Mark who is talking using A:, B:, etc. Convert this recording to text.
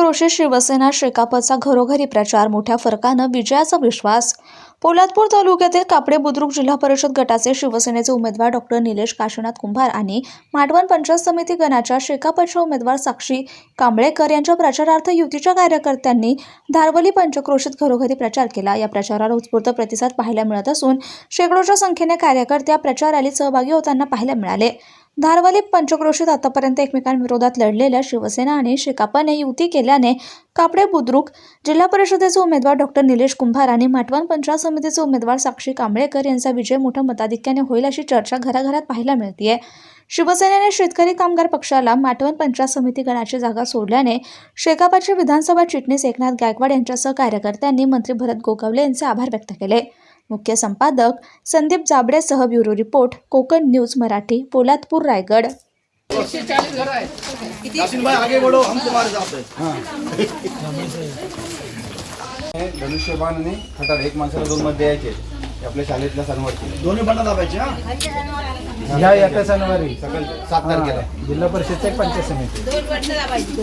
A: पंचक्रोशीत शिवसेना शेकापचा घरोघरी प्रचार, मोठ्या फरकानं विजयाचा विश्वास। पोलादपूर तालुक्यातील कापडे बुद्रुक जिल्हा परिषद गटाचे शिवसेनेचे उमेदवार डॉक्टर निलेश काशीनाथ कुंभार आणि माटवण पंचायत समिती गणाच्या शेकापच्या उमेदवार साक्षी कांबळेकर यांच्या प्रचारार्थ युतीच्या कार्यकर्त्यांनी धारवली पंचक्रोशीत घरोघरी प्रचार केला। या प्रचाराला उत्स्फूर्त प्रतिसाद पाहायला मिळत असून शेकडोच्या संख्येने कार्यकर्ते या प्रचार रॅलीत सहभागी होताना पाहायला मिळाले। धारवली पंचक्रोशीत आतापर्यंत एकमेकांविरोधात लढलेल्या शिवसेना आणि शेकापने युती केल्याने कापडे बुद्रुक जिल्हा परिषदेचे उमेदवार डॉक्टर निलेश कुंभार आणि माटवण पंचायत समितीचे उमेदवार साक्षी कांबळेकर यांचा विजय मोठ्या मताधिक्याने होईल अशी चर्चा घराघरात पाहायला मिळते। शिवसेनेने शेतकरी कामगार पक्षाला माटवण पंचायत समिती गणाची जागा सोडल्याने शेकापचे विधानसभा चिटणीस एकनाथ गायकवाड यांच्यासह कार्यकर्त्यांनी मंत्री भरत गोगावले यांचे आभार व्यक्त केले। मुख्य संपादक संदीप जाबडेसह bureau report Konkan news Marathi, Poladpur, Raigad.
B: 140 घर है। यासीन भाई आगे बढ़ो, हम तुम्हारे साथ हैं। धनुष्यबाण आणि खटार एक माणसाला 2 मध्ये द्यायचे आपल्या शाळेतल्या सणवारची दोन्ही बंड दाबायचे।
C: ह्या एका सणवारी
B: सकाळ 7 तारखेला
C: जिल्हा परिषदचे पंचायत समिती
D: 2 बंड दाबायची।